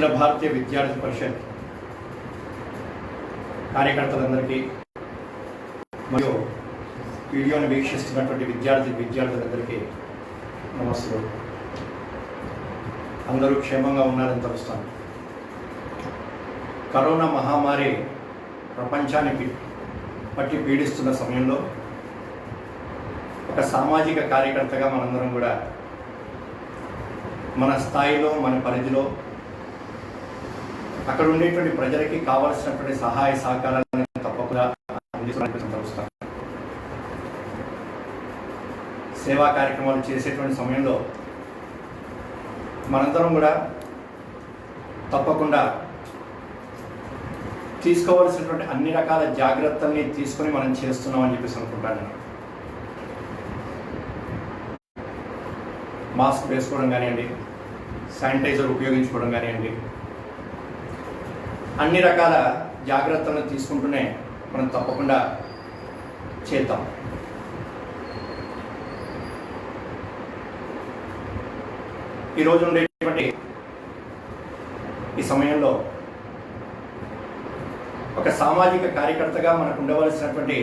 అఖిల భారతీయ విద్యార్థి పరిషత్ కార్యకర్తలందరికీ మరియు వీడియోని వీక్షిస్తున్నటువంటి విద్యార్థులందరికీ నమస్కారం. అందరూ క్షేమంగా ఉన్నారని తెలుస్తాను. కరోనా మహమ్మారి ప్రపంచానికి పట్టి పీడిస్తున్న సమయంలో ఒక సామాజిక కార్యకర్తగా మనందరం కూడా మన స్థాయిలో, మన పరిధిలో అక్కడ ఉండేటువంటి ప్రజలకి కావలసినటువంటి సహాయ సహకారాలను తప్పకుండా అందిస్తాం. సేవా కార్యక్రమాలు చేసేటువంటి సమయంలో మనందరం కూడా తప్పకుండా తీసుకోవాల్సినటువంటి అన్ని రకాల జాగ్రత్తల్ని తీసుకొని మనం చేస్తున్నామని చెప్పేసి అనుకుంటాను. మాస్క్ వేసుకోవడం కానివ్వండి, శానిటైజర్ ఉపయోగించుకోవడం కానివ్వండి, అన్ని రకాల జాగ్రత్తలను తీసుకుంటూనే మనం తప్పకుండా చేద్దాం. ఈరోజు ఉండేటువంటి ఈ సమయంలో ఒక సామాజిక కార్యకర్తగా మనకు ఉండవలసినటువంటి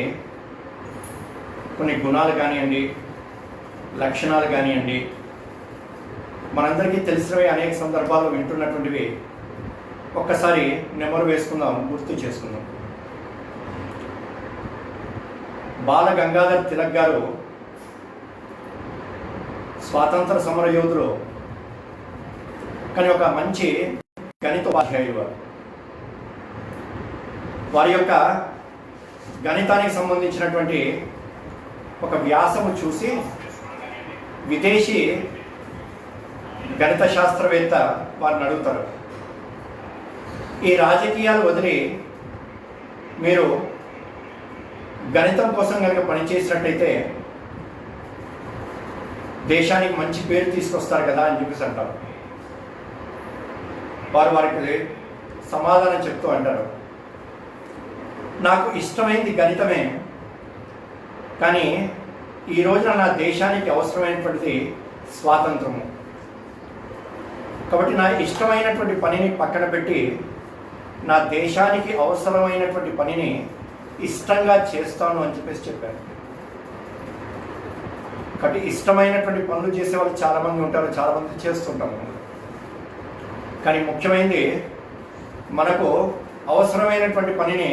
కొన్ని గుణాలు కానివ్వండి, లక్షణాలు కానివ్వండి, మనందరికీ తెలిసినవి అనేక సందర్భాల్లో వింటున్నటువంటివి ఒక్కసారి నెమరు వేసుకుందాం, గుర్తు చేసుకుందాం. బాల గంగాధర్ తిలక్ గారు స్వాతంత్ర సమర యోధులు, కానీ ఒక మంచి గణిత ఉపాధ్యాయులు. వారి యొక్క గణితానికి సంబంధించినటువంటి ఒక వ్యాసము చూసి విదేశీ గణిత శాస్త్రవేత్త వారిని అడుగుతారు, ఈ రాజకీయాలు వదిలి మీరు గణితం కోసం కనుక పనిచేసినట్టయితే దేశానికి మంచి పేరు తీసుకొస్తారు కదా అని చెప్పేసి అంటారు. వారికి సమాధానం చెప్తూ అంటారు, నాకు ఇష్టమైంది గణితమే, కానీ ఈ రోజున నా దేశానికి అవసరమైనటువంటిది స్వాతంత్రము. కాబట్టి నా ఇష్టమైనటువంటి పనిని పక్కన పెట్టి నా దేశానికి అవసరమైనటువంటి పనిని ఇష్టంగా చేస్తాను అని చెప్పేసి చెప్పారు. కాబట్టి ఇష్టమైనటువంటి పనులు చేసే వాళ్ళు చాలామంది ఉంటారు, చాలామంది చేస్తుంటాము. కానీ ముఖ్యమైనది మనకు అవసరమైనటువంటి పనిని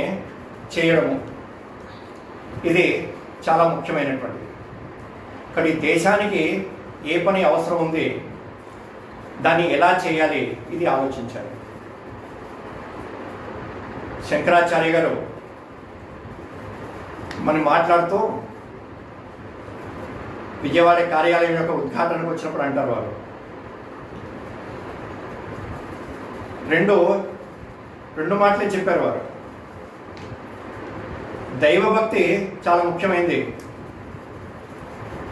చేయడము, ఇది చాలా ముఖ్యమైనటువంటిది. కానీ దేశానికి ఏ పని అవసరం ఉంది, దాన్ని ఎలా చేయాలి, ఇది ఆలోచించాలి. శంకరాచార్య గారు మనం మాట్లాడుతూ విజయవాడ కార్యాలయం యొక్క ఉద్ఘాటనకు వచ్చినప్పుడు అంటారు, వారు రెండు మాటలే చెప్పారు. వారు దైవభక్తి చాలా ముఖ్యమైనది,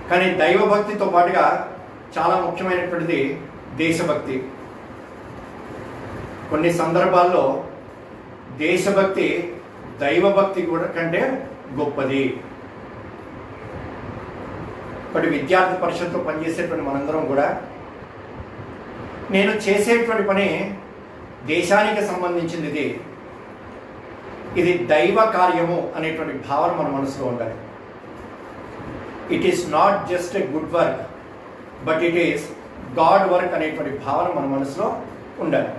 కానీ దైవభక్తితో పాటుగా చాలా ముఖ్యమైనటువంటిది దేశభక్తి. కొన్ని సందర్భాల్లో దేశభక్తి దైవభక్తి కూడా కంటే గొప్పది. ఒకటి విద్యార్థి పరిషత్తో పనిచేసేటువంటి మనందరం కూడా నేను చేసేటువంటి పని దేశానికి సంబంధించింది, ఇది దైవ కార్యము అనేటువంటి భావన మన మనసులో ఉండాలి. It is not just a good work, but it is God work అనేటువంటి భావన మన మనసులో ఉండాలి.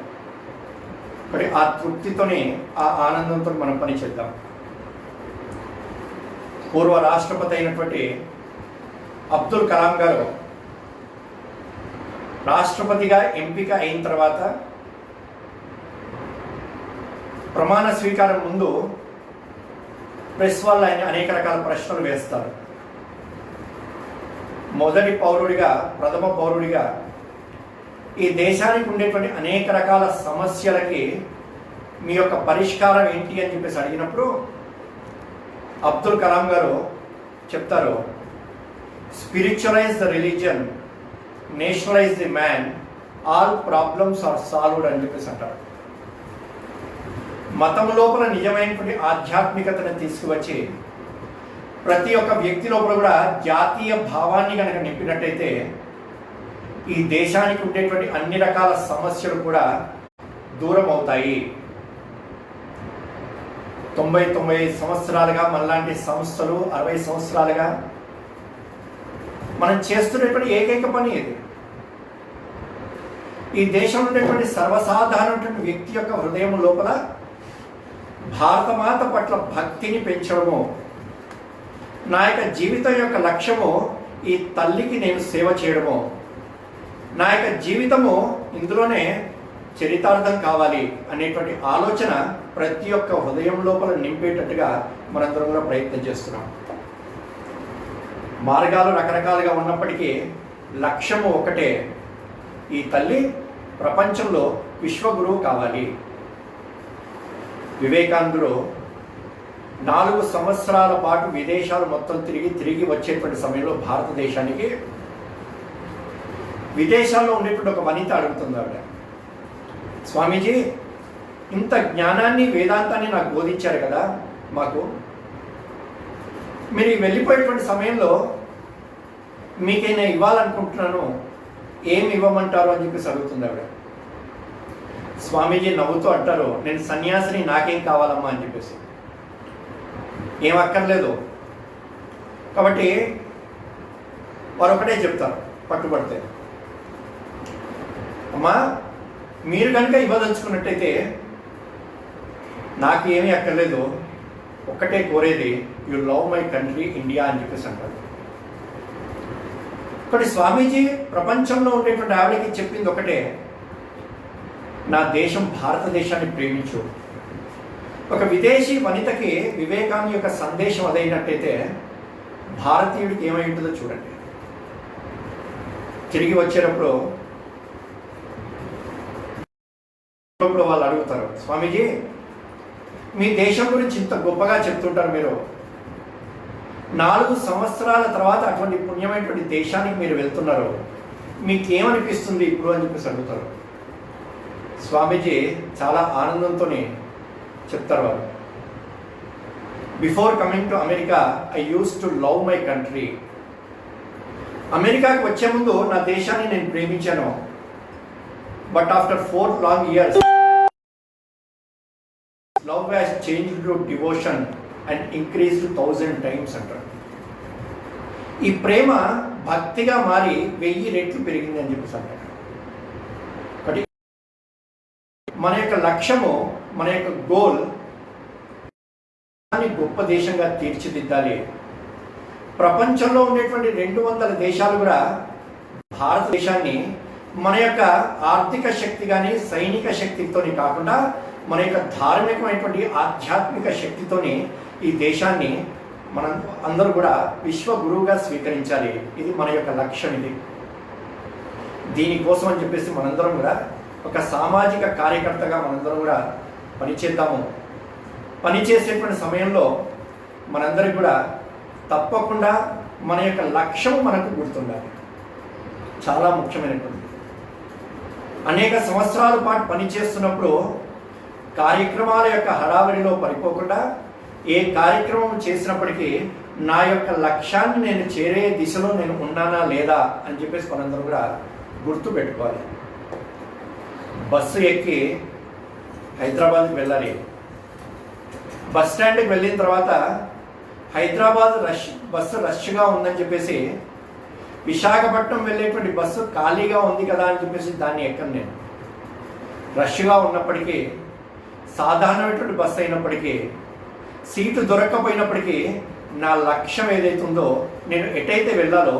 ఒకటి ఆ తృప్తితోనే, ఆ ఆనందంతో మనం పని చేద్దాం. పూర్వ రాష్ట్రపతి అయినటువంటి అబ్దుల్ కలాం గారు రాష్ట్రపతిగా ఎంపిక అయిన తర్వాత ప్రమాణ స్వీకారం ముందు ప్రెస్ వాళ్ళు ఆయన అనేక రకాల ప్రశ్నలు వేస్తారు. మొదటి పౌరుడిగా, ప్రథమ పౌరుడిగా ఈ దేశానికి ఉండేటువంటి అనేక రకాల సమస్యలకి మీ యొక్క పరిష్కారం ఏంటి అని చెప్పేసి అడిగినప్పుడు అబ్దుల్ కలాం గారు చెప్తారు, spiritualise the religion, nationalise the man, all problems are solved అని చెప్పేసి అంటారు. మతం లోపల నిజమైనటువంటి ఆధ్యాత్మికతను తీసుకువచ్చి ప్రతి ఒక్క వ్యక్తి లోపల కూడా జాతీయ భావాన్ని కనుక నింపినట్టయితే ఈ దేశానికి ఉండేటువంటి అన్ని రకాల సమస్యలు కూడా దూరం అవుతాయి. 90 సంవత్సరాలుగా మనలాంటి సంస్థలు 60 సంవత్సరాలుగా మనం చేస్తున్నటువంటి ఏకైక పని ఇది. ఈ దేశంలో ఉన్నటువంటి సర్వసాధారణటువంటి వ్యక్తి యొక్క హృదయం లోపల భారతమాత పట్ల భక్తిని పెంచడము, నా యొక్క జీవితం యొక్క లక్ష్యము ఈ తల్లికి నేను సేవ చేయడము, నా యొక్క జీవితము ఇందులోనే చరితార్థం కావాలి అనేటువంటి ఆలోచన ప్రతి ఒక్క హృదయం లోపల నింపేటట్టుగా మనందరం కూడా ప్రయత్నం చేస్తున్నాం. మార్గాలు రకరకాలుగా ఉన్నప్పటికీ లక్ష్యము ఒకటే, ఈ తల్లి ప్రపంచంలో విశ్వగురువు కావాలి. వివేకానందుడు 4 సంవత్సరాల పాటు విదేశాలు మొత్తం తిరిగి వచ్చేటువంటి సమయంలో భారతదేశానికి విదేశాల్లో ఉండేటువంటి ఒక వనిత అడుగుతుంది ఆవిడ, స్వామీజీ ఇంత జ్ఞానాన్ని వేదాంతాన్ని నాకు బోధించారు కదా, మాకు మీరు వెళ్ళిపోయేటువంటి సమయంలో మీకైనా ఇవ్వాలనుకుంటున్నాను, ఏమి ఇవ్వమంటారు అని చెప్పేసి అడుగుతుంది ఆవిడ. స్వామీజీ నవ్వుతూ అంటారు, నేను సన్యాసిని, నాకేం కావాలమ్మా అని చెప్పేసి. ఏం అక్కర్లేదు. కాబట్టి వారు ఒకటే చెప్తారు పట్టుబడితే, అమ్మా మీరు కనుక ఇవ్వదలుచుకున్నట్టయితే నాకు ఏమీ అక్కర్లేదు, ఒక్కటే కోరేది, you love my country India అని చెప్పేసి అంటారు. ఒకటి స్వామీజీ ప్రపంచంలో ఉండేటువంటి ఆవిడకి చెప్పింది ఒకటే, నా దేశం భారతదేశాన్ని ప్రేమించు. ఒక విదేశీ వనితకి వివేకానంద యొక్క సందేశం అదైనట్టయితే భారతీయుడికి ఏమై ఉంటుందో చూడండి. తిరిగి వచ్చేటప్పుడు వాళ్ళు అడుగుతారు, స్వామీజీ మీ దేశం గురించి ఇంత గొప్పగా చెప్తుంటారు, మీరు 4 సంవత్సరాల తర్వాత అటువంటి పుణ్యమైనటువంటి దేశానికి మీరు వెళ్తున్నారు, మీకేమనిపిస్తుంది ఇప్పుడు అని చెప్పేసి అడుగుతారు. స్వామీజీ చాలా ఆనందంతో చెప్తారు వారు, before coming to America I use to love my country. అమెరికాకి వచ్చే ముందు నా దేశాన్ని నేను ప్రేమించాను, but after 4 long years love has changed to devotion and increased 1000 times అంటారు. ఈ ప్రేమ భక్తిగా మారి 1000 రెట్లు పెరిగింది అని చెప్పేసి అంటారు. మన యొక్క లక్ష్యము, మన యొక్క గోల్ గొప్ప దేశంగా తీర్చిదిద్దాలి. ప్రపంచంలో ఉండేటువంటి 200 దేశాలు కూడా భారతదేశాన్ని మన యొక్క ఆర్థిక శక్తి కానీ సైనిక శక్తితోని కాకుండా మన యొక్క ధార్మికమైనటువంటి ఆధ్యాత్మిక శక్తితోని ఈ దేశాన్ని మనం అందరూ కూడా విశ్వ గురువుగా స్వీకరించాలి. ఇది మన యొక్క లక్ష్యం. ఇది దీనికోసం అని చెప్పేసి మనందరం కూడా ఒక సామాజిక కార్యకర్తగా మనందరం కూడా పనిచేద్దాము. పనిచేసేటువంటి సమయంలో మనందరికి కూడా తప్పకుండా మన యొక్క లక్ష్యం మనకు గుర్తుండాలి, చాలా ముఖ్యమైనటువంటి. అనేక సంవత్సరాల పాటు పనిచేస్తున్నప్పుడు కార్యక్రమాల యొక్క హడావిడిలో పడిపోకుండా ఏ కార్యక్రమం చేసినప్పటికీ నా యొక్క లక్ష్యాన్ని నేను చేరే దిశలో నేను ఉన్నానా లేదా అని చెప్పేసి మనందరం కూడా గుర్తు పెట్టుకోవాలి. బస్సు ఎక్కి హైదరాబాద్కి వెళ్ళాలి. బస్ స్టాండ్కి వెళ్ళిన తర్వాత హైదరాబాద్ బస్సు రష్గా ఉందని చెప్పేసి విశాఖపట్నం వెళ్ళేటువంటి బస్సు ఖాళీగా ఉంది కదా అని చెప్పేసి దాన్ని ఎక్కను నేను. రష్గా ఉన్నప్పటికీ, సాధారణమైనటువంటి బస్సు అయినప్పటికీ, సీటు దొరక్కపోయినప్పటికీ నా లక్ష్యం ఏదైతుందో నేను ఎటైతే వెళ్ళాలో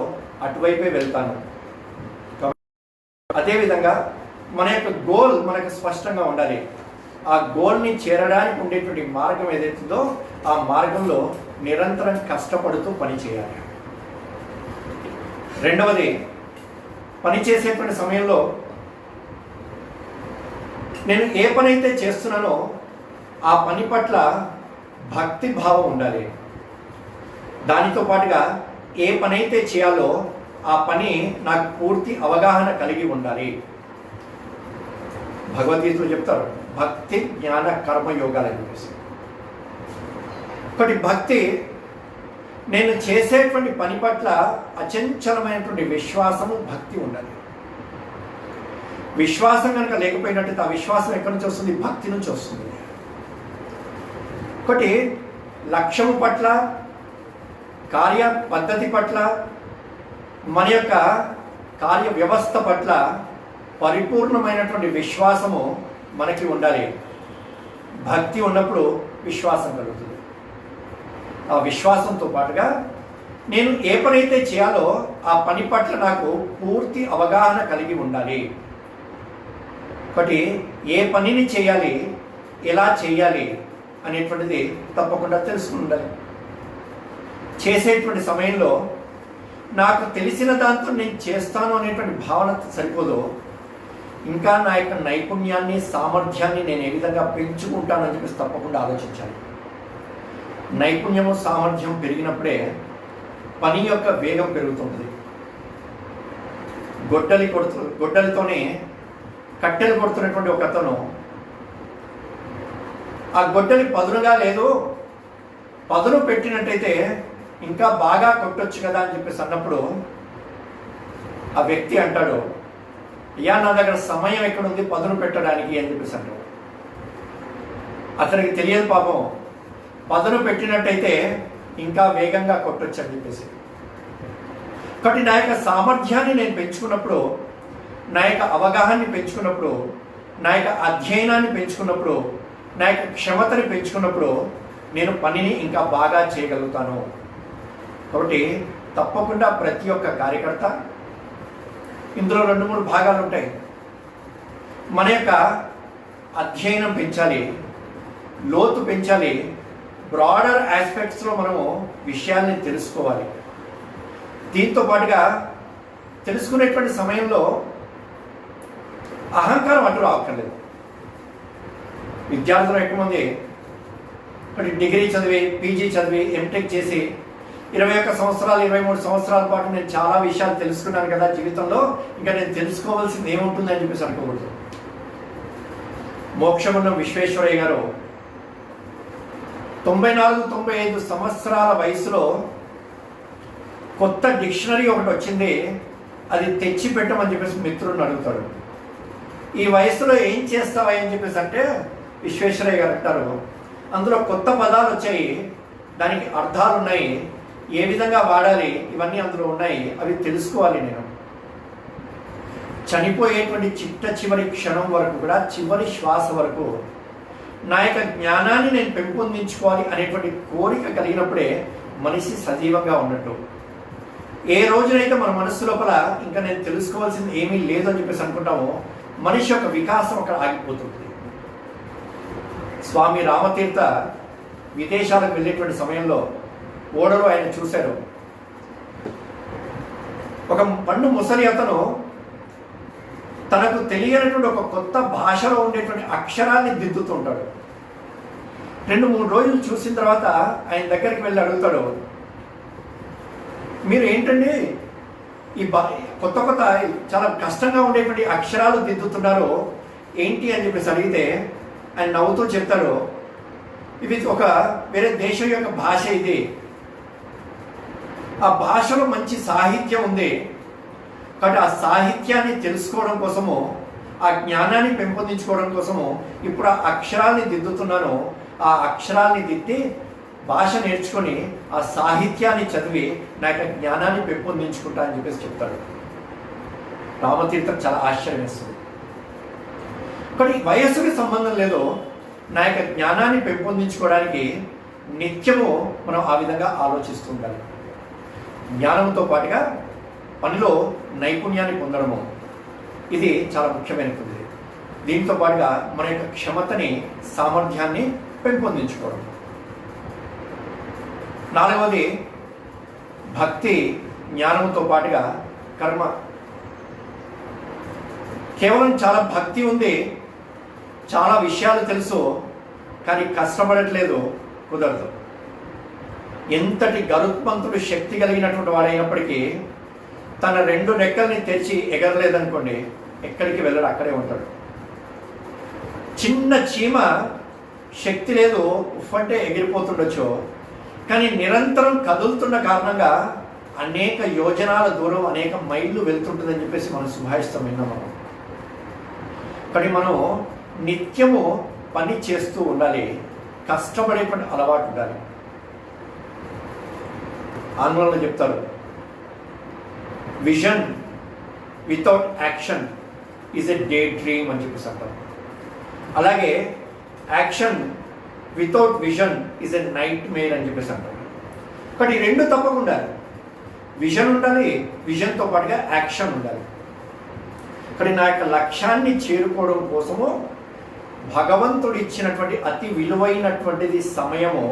అటువైపే వెళ్తాను. అదేవిధంగా మన యొక్క గోల్ మనకు స్పష్టంగా ఉండాలి. ఆ గోల్ని చేరడానికి ఉండేటువంటి మార్గం ఏదైతుందో ఆ మార్గంలో నిరంతరం కష్టపడుతూ పనిచేయాలి. రెండవది, పనిచేసేటువంటి సమయంలో నేను ఏ పని అయితే చేస్తున్నానో ఆ పని పట్ల భక్తి భావం ఉండాలి. దానితో పాటుగా ఏ పని అయితే చేయాలో ఆ పని నాకు పూర్తి అవగాహన కలిగి ఉండాలి. భగవద్గీతలో చెప్తారు, భక్తి జ్ఞాన కర్మయోగాలు అని చెప్పేసి. ఒకటి భక్తి, నేను చేసేటువంటి పని పట్ల అచంచలమైనటువంటి విశ్వాసము, భక్తి ఉండాలి. విశ్వాసం కనుక లేకపోయినట్టయితే ఆ విశ్వాసం ఎక్కడి నుంచి వస్తుంది? భక్తి నుంచి వస్తుంది. ఒకటి లక్ష్యం పట్ల, కార్య పద్ధతి పట్ల, మన యొక్క కార్య వ్యవస్థ పట్ల పరిపూర్ణమైనటువంటి విశ్వాసము మనకి ఉండాలి. భక్తి ఉన్నప్పుడు విశ్వాసం కలుగుతుంది. ఆ విశ్వాసంతో పాటుగా నేను ఏ పని అయితే చేయాలో ఆ పని పట్ల నాకు పూర్తి అవగాహన కలిగి ఉండాలి. ఒకటి ఏ పనిని చేయాలి, ఎలా చేయాలి అనేటువంటిది తప్పకుండా తెలుసుకుని ఉండాలి. చేసేటువంటి సమయంలో నాకు తెలిసిన దాంతో నేను చేస్తాను అనేటువంటి భావన సరిపోదు. ఇంకా నా యొక్క నైపుణ్యాన్ని, సామర్థ్యాన్ని నేను ఏ విధంగా పెంచుకుంటానని చెప్పేసి తప్పకుండా ఆలోచించాలి. నైపుణ్యము, సామర్థ్యం పెరిగినప్పుడే పని యొక్క వేగం పెరుగుతుంటుంది. గొడ్డలితోనే కట్టెలు కొడుతున్నటువంటి ఒక అతను ఆ గొడ్డలి పదునుగా లేదు, పదును పెట్టినట్టయితే ఇంకా బాగా కొట్టొచ్చు కదా అని చెప్పేసి అన్నప్పుడు ఆ వ్యక్తి అంటాడు, అయ్యా నా దగ్గర సమయం ఎక్కడుంది పదును పెట్టడానికి అని చెప్పేసి అంటాడు. అతనికి తెలియదు పాపం, పదును పెట్టినట్టయితే ఇంకా వేగంగా కొట్టొచ్చు అని చెప్పేసి. కాబట్టి నా యొక్క సామర్థ్యాన్ని నేను పెంచుకున్నప్పుడు, నా యొక్క అవగాహనని పెంచుకున్నప్పుడు, నా యొక్క అధ్యయనాన్ని పెంచుకున్నప్పుడు, నా యొక్క క్షమతని పెంచుకున్నప్పుడు నేను పనిని ఇంకా బాగా చేయగలుగుతాను. కాబట్టి తప్పకుండా ప్రతి ఒక్క కార్యకర్త, ఇందులో 2-3 భాగాలు ఉంటాయి. మన యొక్క అధ్యయనం పెంచాలి, లోతు పెంచాలి, బ్రాడర్ ఆస్పెక్ట్స్లో మనము విషయాల్ని తెలుసుకోవాలి. దీంతో పాటుగా తెలుసుకునేటువంటి సమయంలో అహంకారం అడ్డు రావక్కర్లేదు. విద్యార్థులు ఎక్కువ మంది డిగ్రీ చదివి, పీజీ చదివి, ఎంటెక్ చేసి 21 సంవత్సరాలు, 23 సంవత్సరాల పాటు నేను చాలా విషయాలు తెలుసుకున్నాను కదా జీవితంలో, ఇంకా నేను తెలుసుకోవాల్సింది ఏముంటుంది అని చెప్పేసి అనుకోకూడదు. మోక్షమున్న విశ్వేశ్వరయ్య గారు 94-95 సంవత్సరాల వయసులో కొత్త డిక్షనరీ ఒకటి వచ్చింది, అది తెచ్చి పెట్టమని చెప్పేసి మిత్రుడిని అడుగుతాడు. ఈ వయసులో ఏం చేస్తావా అని చెప్పేసి అంటే విశ్వేశ్వరయ్య గారు అంటారు, అందులో కొత్త పదాలు వచ్చాయి, దానికి అర్థాలు ఉన్నాయి, ఏ విధంగా వాడాలి ఇవన్నీ అందులో ఉన్నాయి, అవి తెలుసుకోవాలి. నేను చనిపోయేటువంటి చివరి క్షణం వరకు కూడా, చివరి శ్వాస వరకు నా యొక్క జ్ఞానాన్ని నేను పెంపొందించుకోవాలి అనేటువంటి కోరిక కలిగినప్పుడే మనిషి సజీవంగా ఉన్నట్టు. ఏ రోజునైతే మన మనస్సు లోపల ఇంకా నేను తెలుసుకోవాల్సింది ఏమీ లేదు అని చెప్పేసి అనుకుంటామో, మనిషి యొక్క వికాసం అక్కడ ఆగిపోతుంది. స్వామి రామతీర్థ విదేశాలకు వెళ్ళేటువంటి సమయంలో ఓడలో ఆయన చూశారు, ఒక పండు ముసలి అతను తనకు తెలియనటువంటి ఒక కొత్త భాషలో ఉండేటువంటి అక్షరాన్ని దిద్దుతుంటాడు. 2-3 రోజులు చూసిన తర్వాత ఆయన దగ్గరికి వెళ్ళి అడుగుతాడు, మీరు ఏంటండి ఈ కొత్త చాలా కష్టంగా ఉండేటువంటి అక్షరాలు దిద్దుతున్నారు ఏంటి అని చెప్పేసి అడిగితే ఆయన నవ్వుతూ చెప్తాడు, ఇది ఒక వేరే దేశం యొక్క భాష, ఇది ఆ భాషలో మంచి సాహిత్యం ఉంది కాబట్టి ఆ సాహిత్యాన్ని తెలుసుకోవడం కోసము, ఆ జ్ఞానాన్ని పెంపొందించుకోవడం కోసము ఇప్పుడు ఆ అక్షరాల్ని దిద్దుతున్నాను, ఆ అక్షరాల్ని దిద్ది భాష నేర్చుకొని ఆ సాహిత్యాన్ని చదివి నా యొక్క జ్ఞానాన్ని పెంపొందించుకుంటా అని చెప్పేసి చెప్తాడు. రామతీర్థం చాలా ఆశ్చర్యం వేస్తుంది. కానీ వయస్సుకి సంబంధం లేదు, నా యొక్క జ్ఞానాన్ని పెంపొందించుకోవడానికి నిత్యము మనం ఆ విధంగా ఆలోచిస్తూ ఉండాలి. జ్ఞానంతో పాటుగా పనిలో నైపుణ్యాన్ని పొందడము, ఇది చాలా ముఖ్యమైనది. దీంతో పాటుగా మన యొక్క క్షమతని, సామర్థ్యాన్ని పెంపొందించుకోవడం. 4వది భక్తి, జ్ఞానంతో పాటుగా కర్మ. కేవలం చాలా భక్తి ఉంది, చాలా విషయాలు తెలుసు, కానీ కష్టపడట్లేదు, కుదరదు. ఎంతటి గరుత్మంతుడు శక్తి కలిగినటువంటి వాడైనప్పటికీ తన 2 రెక్కల్ని తెరిచి ఎగరలేదనుకోండి, ఎక్కడికి వెళ్ళడు, అక్కడే ఉంటాడు. చిన్న చీమ శక్తి లేదు, ఉఫ్ అంటే ఎగిరిపోతుండొచ్చు, కానీ నిరంతరం కదులుతున్న కారణంగా అనేక యోజనాల దూరం, అనేక మైళ్ళు వెళ్తుంటుందని చెప్పేసి మనం సుభాషితం విన్నాం. మనం కానీ మనం నిత్యము పని చేస్తూ ఉండాలి, కష్టపడేటువంటి అలవాటు ఉండాలి. ఆంగ్లంలో చెప్తారు, vision without action is a daydream అని చెప్పేసి అంటారు. అలాగే action without vision is a nightmare అని చెప్పేసి అంటారు. కానీ ఈ రెండు తప్పకుండా విజన్ ఉండాలి, విజన్తో పాటుగా యాక్షన్ ఉండాలి. కానీ నా యొక్క లక్ష్యాన్ని చేరుకోవడం కోసము భగవంతుడు ఇచ్చినటువంటి అతి విలువైనటువంటిది సమయము.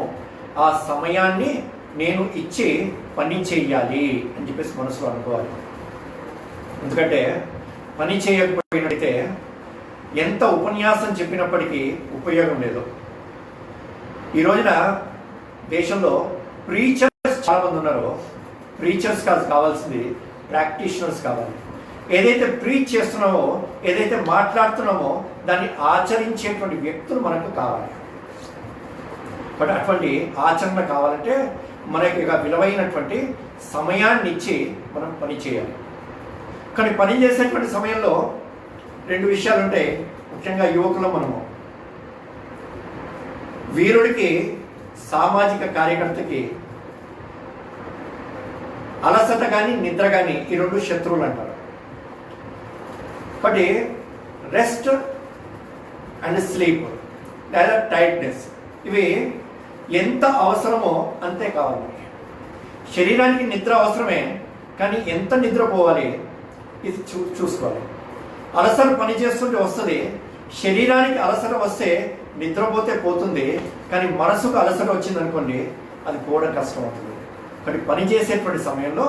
ఆ సమయాన్ని నేను ఇచ్చి పని చేయాలి అని చెప్పేసి మనసులో అనుకోవాలి. ఎందుకంటే పని చేయకపోయినట్టయితే ఎంత ఉపన్యాసం చెప్పినప్పటికీ ఉపయోగం లేదు. ఈ రోజున దేశంలో ప్రీచర్స్ చాలామంది ఉన్నారు. ప్రీచర్స్ కావాల్సింది ప్రాక్టీషనర్స్ కావాలి. ఏదైతే ప్రీచ్ చేస్తున్నామో, ఏదైతే మాట్లాడుతున్నామో దాన్ని ఆచరించేటువంటి వ్యక్తులు మనకు కావాలి. బట్ అటువంటి ఆచరణ కావాలంటే మనకి ఇక విలువైనటువంటి సమయాన్ని ఇచ్చి మనం పని చేయాలి. కానీ పని చేసేటువంటి సమయంలో రెండు విషయాలు ఉంటాయి. ముఖ్యంగా యువకులు మనము వీరుడికి, సామాజిక కార్యకర్తకి అలసట కానీ నిద్ర కానీ ఈ రెండు శత్రువులు అంటారు. కాబట్టి రెస్ట్ అండ్ స్లీప్ లేదా టైట్నెస్ ఇవి ఎంత అవసరమో అంతే కావాలి. శరీరానికి నిద్ర అవసరమే, కానీ ఎంత నిద్రపోవాలి ఇది చూసుకోవాలి. అలసట పని చేస్తుంటే వస్తుంది, శరీరానికి అలసట వస్తే నిద్రపోతే పోతుంది, కానీ మనసుకు అలసట వచ్చిందనుకోండి అది పోవడం కష్టం అవుతుంది. కానీ పని చేసేటువంటి సమయంలో,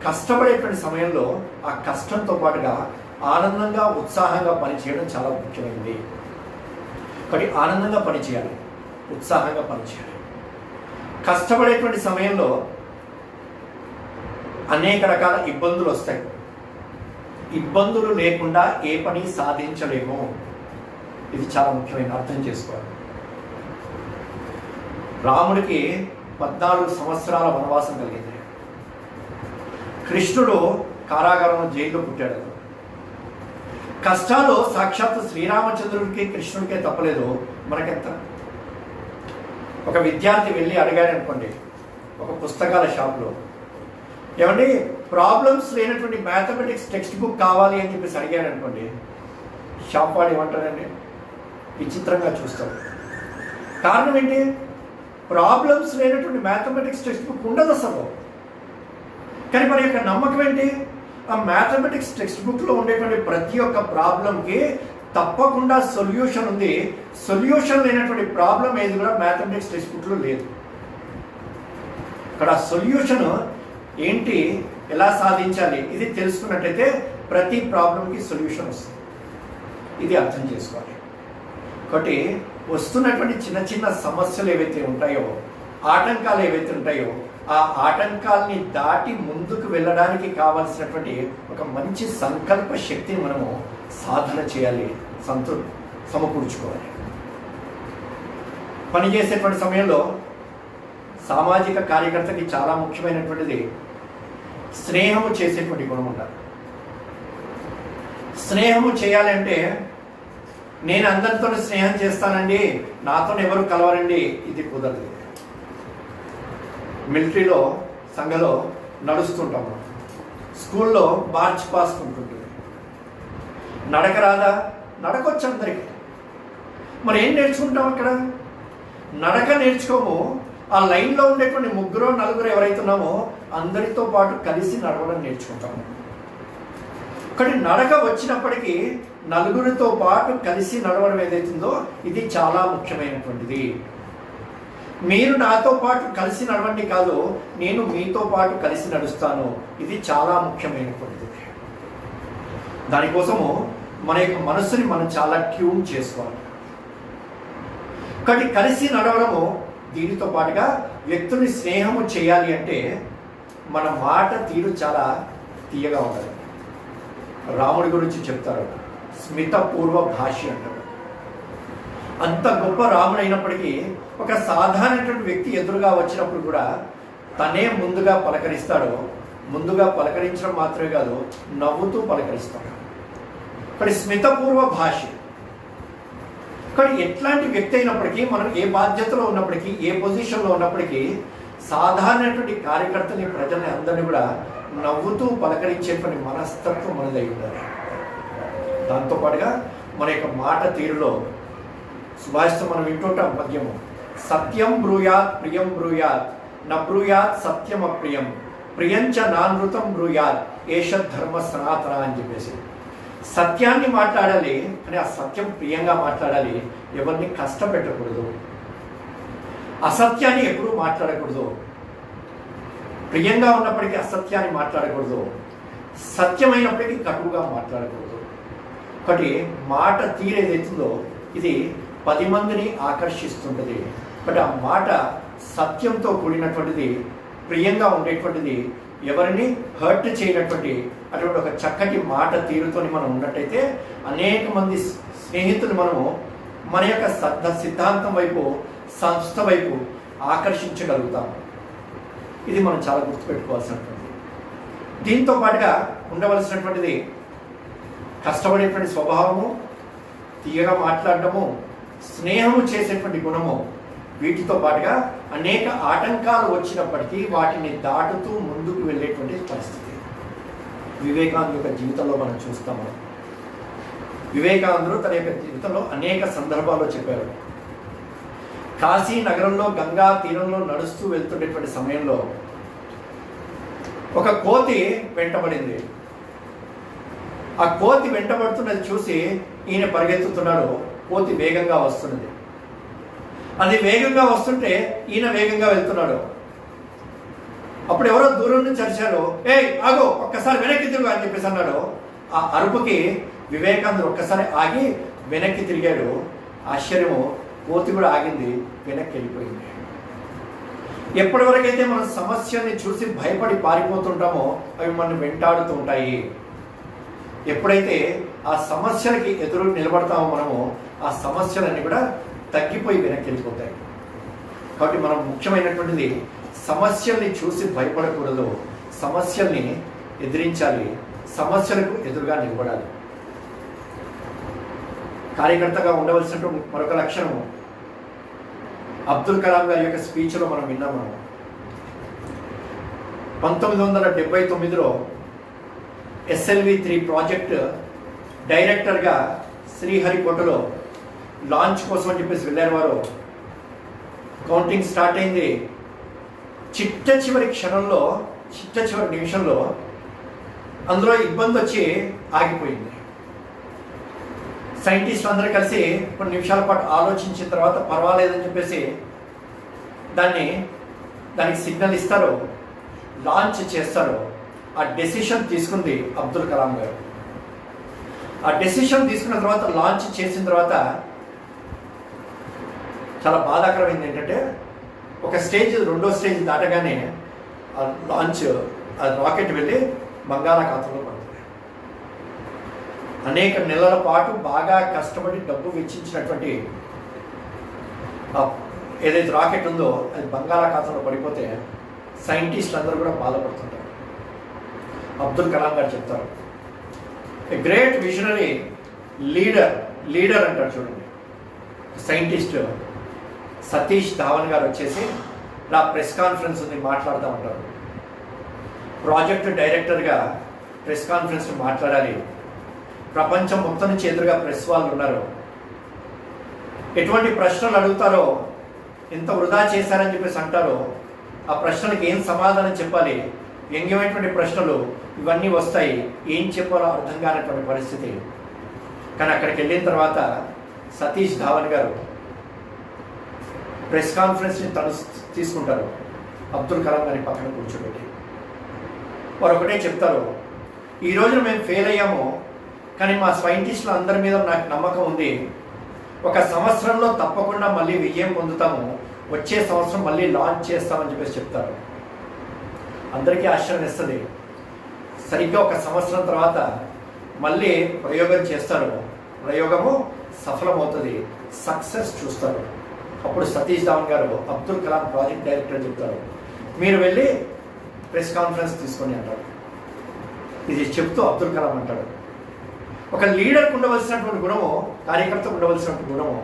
కష్టపడేటువంటి సమయంలో ఆ కష్టంతో పాటుగా ఆనందంగా, ఉత్సాహంగా పనిచేయడం చాలా ముఖ్యమైనది. కానీ ఆనందంగా పనిచేయాలి, ఉత్సాహంగా పనిచేయాలి. కష్టపడేటువంటి సమయంలో అనేక రకాల ఇబ్బందులు వస్తాయి. ఇబ్బందులు లేకుండా ఏ పని సాధించలేము. ఇది చాలా ముఖ్యమైన అర్థం చేసుకోవాలి. రాముడికి 14 సంవత్సరాల వనవాసం కలిగింది. కృష్ణుడు కారాగారంలో జైల్లో పుట్టాడు. కష్టాలు సాక్షాత్తు శ్రీరామచంద్రుడికి కృష్ణుడికే తప్పలేదు, మనకెంత. ఒక విద్యార్థి వెళ్ళి అడిగాడు అనుకోండి ఒక పుస్తకాల షాప్లో, ఏమండి ప్రాబ్లమ్స్ లేనటువంటి మ్యాథమెటిక్స్ టెక్స్ట్ బుక్ కావాలి అని చెప్పేసి అడిగాడు అనుకోండి, షాప్ వాడు ఏమంటారండి? విచిత్రంగా చూస్తాడు. కారణం ఏంటి? ప్రాబ్లమ్స్ లేనటువంటి మ్యాథమెటిక్స్ టెక్స్ట్ బుక్ ఉండదు అసలు. కానీ మరి యొక్క నమ్మకం ఏంటి? ఆ మ్యాథమెటిక్స్ టెక్స్ట్ బుక్లో ఉండేటువంటి ప్రతి ఒక్క ప్రాబ్లంకి తప్పకుండా సొల్యూషన్ ఉంది. సొల్యూషన్ లేనటువంటి ప్రాబ్లం ఏది కూడా మ్యాథమెటిక్స్ టెక్స్ట్ బుక్లో లేదు. ఇక్కడ సొల్యూషన్ ఏంటి, ఎలా సాధించాలి ఇది తెలుసుకున్నట్టయితే ప్రతి ప్రాబ్లంకి సొల్యూషన్ వస్తుంది. ఇది అర్థం చేసుకోవాలి. కాబట్టి వస్తున్నటువంటి చిన్న చిన్న సమస్యలు ఏవైతే ఉంటాయో, ఆటంకాలు ఏవైతే ఉంటాయో, ఆ ఆటంకాలని దాటి ముందుకు వెళ్ళడానికి కావలసినటువంటి ఒక మంచి సంకల్ప శక్తిని మనము సాధన చేయాలి, సమకూర్చుకోవాలి. పనిచేసేటువంటి సమయంలో సామాజిక కార్యకర్తకి చాలా ముఖ్యమైనటువంటిది స్నేహము చేసేటువంటి గుణం ఉండాలి. స్నేహము చేయాలంటే నేను అందరితో స్నేహం చేస్తానండి, నాతో ఎవరు కలవరండి, ఇది కుదరదు. మిలిటరీలో సంఘలో నడుస్తుంటాము, స్కూల్లో మార్చ్ పాస్ట్ ఉంటుంది. నడక రాదా? నడకొచ్చు అందరికీ. మరి ఏం నేర్చుకుంటాం అక్కడ? నడక నేర్చుకోము. ఆ లైన్లో ఉండేటువంటి 3-4 ఎవరైతున్నామో అందరితో పాటు కలిసి నడవడం నేర్చుకుంటాము. కానీ నడక వచ్చినప్పటికీ నలుగురితో పాటు కలిసి నడవడం ఏదైతుందో ఇది చాలా ముఖ్యమైనటువంటిది. మీరు నాతో పాటు కలిసి నడవండి కాదు, నేను మీతో పాటు కలిసి నడుస్తాను, ఇది చాలా ముఖ్యమైనటువంటిది. దానికోసము మన యొక్క మనస్సుని మనం చాలా ట్యూన్ చేసుకోవాలి. కాబట్టి కలిసి నడవడము, దీనితో పాటుగా వ్యక్తుల్ని స్నేహము చేయాలి అంటే మన మాట తీరు చాలా తీయగా ఉండాలి. రాముడి గురించి చెప్తారు, స్మితపూర్వ భాషి అంటారు. అంత గొప్ప రాముడు అయినప్పటికీ ఒక సాధారణటువంటి వ్యక్తి ఎదురుగా వచ్చినప్పుడు కూడా తనే ముందుగా పలకరిస్తాడు. ముందుగా పలకరించడం మాత్రమే కాదు, నవ్వుతూ పలకరిస్తాడు. మరి స్మితపూర్వ భాష కానీ ఎట్లాంటి వ్యక్తి అయినప్పటికీ, మనం ఏ బాధ్యతలో ఉన్నప్పటికీ, ఏ పొజిషన్లో ఉన్నప్పటికీ, సాధారణమైనటువంటి కార్యకర్తని, ప్రజల్ని అందరినీ కూడా నవ్వుతూ పలకరించేటువంటి మనస్తత్వం మనదై ఉండాలి. దాంతోపాటుగా మన యొక్క మాట తీరులో సుభాషితో మనం వింటుంటాం పద్యము, సత్యం బ్రూయాత్ ప్రియం బ్రూయాత్ న బ్రూయాత్ సత్యం అప్రియం ప్రియంచ నానృతం బ్రూయాత్ ఏష ధర్మ సనాతన అని చెప్పేసి. సత్యాన్ని మాట్లాడాలి, కానీ ఆ సత్యం ప్రియంగా మాట్లాడాలి, ఎవరిని కష్టపెట్టకూడదు. అసత్యాన్ని ఎప్పుడూ మాట్లాడకూడదు. ప్రియంగా ఉన్నప్పటికీ అసత్యాన్ని మాట్లాడకూడదు, సత్యమైనప్పటికీ కటువుగా మాట్లాడకూడదు. ఒకటి మాట తీరేదైతుందో ఇది 10 మందిని ఆకర్షిస్తుంటుంది. బట్ ఆ మాట సత్యంతో కూడినటువంటిది, ప్రియంగా ఉండేటువంటిది, ఎవరిని హర్ట్ చేయనటువంటి అటువంటి ఒక చక్కటి మాట తీరుతోని మనం ఉన్నట్టయితే అనేక మంది స్నేహితులు మనము మన యొక్క సిద్ధాంతం వైపు, సంస్థ వైపు ఆకర్షించగలుగుతాము. ఇది మనం చాలా గుర్తుపెట్టుకోవాల్సినటువంటిది. దీంతో పాటుగా ఉండవలసినటువంటిది కష్టపడేటువంటి స్వభావము, తీయగా మాట్లాడటము, స్నేహము చేసేటువంటి గుణము. వీటితో పాటుగా అనేక ఆటంకాలు వచ్చినప్పటికీ వాటిని దాటుతూ ముందుకు వెళ్ళేటువంటి పరిస్థితి వివేకానంద యొక్క జీవితంలో మనం చూస్తాము. వివేకానందుడు తన యొక్క జీవితంలో అనేక సందర్భాల్లో చెప్పారు. కాశీ నగరంలో గంగా తీరంలో నడుస్తూ వెళ్తుండేటువంటి సమయంలో ఒక కోతి వెంటబడింది. ఆ కోతి వెంటబడుతున్నది చూసి ఈయన పరిగెత్తుతున్నాడు. కోతి వేగంగా వస్తున్నది. అది వేగంగా వస్తుంటే ఈయన వేగంగా వెళ్తున్నాడు. అప్పుడు ఎవరో దూరం నుంచి అరిచారు, ఏయ్ ఆగో, ఒక్కసారి వెనక్కి తిరుగు అని చెప్పేసి అన్నాడు. ఆ అరుపుకి వివేకానందుడు ఒక్కసారి ఆగి వెనక్కి తిరిగాడు. ఆశ్చర్యము, కోతి కూడా ఆగింది, వెనక్కి వెళ్ళిపోయింది. ఎప్పటివరకైతే మనం సమస్యల్ని చూసి భయపడి పారిపోతుంటామో అవి మనం వెంటాడుతూ ఉంటాయి. ఎప్పుడైతే ఆ సమస్యలకి ఎదురు నిలబడతామో మనము, ఆ సమస్యలన్నీ కూడా తగ్గిపోయి వెనక్కి వెళ్ళిపోతాయి. కాబట్టి మనం ముఖ్యమైనటువంటిది సమస్యల్ని చూసి భయపడకూడదు, సమస్యల్ని ఎదిరించాలి, సమస్యలకు ఎదురుగా నిలబడాలి. కార్యకర్తగా ఉండవలసినటువంటి మరొక లక్షణం అబ్దుల్ కలాం గారి యొక్క స్పీచ్లో మనం విన్నాము. 1979లో SLV3 ప్రాజెక్ట్ డైరెక్టర్గా శ్రీహరికోటలో లాంచ్ కోసం అని చెప్పేసి వెళ్ళారు వారు. కౌంటింగ్ స్టార్ట్ అయింది. చిట్ట చివరి క్షణంలో, చిట్ట చివరి నిమిషంలో అందులో ఇబ్బంది వచ్చి ఆగిపోయింది. సైంటిస్టులు అందరూ కలిసి కొన్ని నిమిషాల పాటు ఆలోచించిన తర్వాత పర్వాలేదని చెప్పేసి దానికి సిగ్నల్ ఇస్తారు, లాంచ్ చేస్తారు. ఆ డెసిషన్ తీసుకుంది అబ్దుల్ కలాం గారు. ఆ డెసిషన్ తీసుకున్న తర్వాత, లాంచ్ చేసిన తర్వాత చాలా బాధాకరమైంది ఏంటంటే, ఒక స్టేజ్, రెండో స్టేజ్ దాటగానే ఆ లాంచ్, ఆ రాకెట్ వెళ్ళి బంగాళాఖాతంలో పడుతుంది. అనేక నెలల పాటు బాగా కష్టపడి డబ్బు వెచ్చించినటువంటి ఏదైతే రాకెట్ ఉందో అది బంగాళాఖాతంలో పడిపోతే సైంటిస్టులు అందరూ కూడా బాధపడుతుంటారు. అబ్దుల్ కలాం గారు చెప్తారు, ఏ గ్రేట్ విజనరీ లీడర్ అంటారు చూడండి. సైంటిస్ట్ సతీష్ ధావన్ గారు వచ్చేసి నా ప్రెస్ కాన్ఫరెన్స్ ఉంది మాట్లాడుతూ ఉంటారు. ప్రాజెక్ట్ డైరెక్టర్గా ప్రెస్ కాన్ఫరెన్స్ మాట్లాడాలి. ప్రపంచం మొత్తం నుంచి ఎదురుగా ప్రెస్ వాళ్ళు ఉన్నారు. ఎటువంటి ప్రశ్నలు అడుగుతారో, ఎంత వృధా చేశారని చెప్పేసి అంటారో, ఆ ప్రశ్నలకు ఏం సమాధానం చెప్పాలి, వ్యంగ్యమైనటువంటి ప్రశ్నలు ఇవన్నీ వస్తాయి. ఏం చెప్పాలో అర్థం కానటువంటి పరిస్థితి. కానీ అక్కడికి వెళ్ళిన తర్వాత సతీష్ ధావన్ గారు ప్రెస్ కాన్ఫరెన్స్ని తను తీసుకుంటారు. అబ్దుల్ కలాం గారిని పక్కన కూర్చోబెట్టి వారు ఒకటే చెప్తారు, ఈ రోజున మేము ఫెయిల్ అయ్యాము, కానీ మా సైంటిస్టులు అందరి మీద నాకు నమ్మకం ఉంది. 1 సంవత్సరంలో తప్పకుండా మళ్ళీ విజయం పొందుతాము, వచ్చే సంవత్సరం మళ్ళీ లాంచ్ చేస్తామని చెప్పేసి చెప్తారు. అందరికీ ఆశ్చర్యం ఇస్తుంది. సరిగ్గా 1 సంవత్సరం తర్వాత మళ్ళీ ప్రయోగం చేస్తారు. ప్రయోగము సఫలమవుతుంది, సక్సెస్ చూస్తారు. అప్పుడు సతీష్ ధావన్ గారు అబ్దుల్ కలాం ప్రాజెక్ట్ డైరెక్టర్ చెప్తారు, మీరు వెళ్ళి ప్రెస్ కాన్ఫరెన్స్ తీసుకొని అంటారు. ఇది చెప్తూ అబ్దుల్ కలాం అంటాడు, ఒక లీడర్కి ఉండవలసినటువంటి గుణము, కార్యకర్తకు ఉండవలసినటువంటి గుణము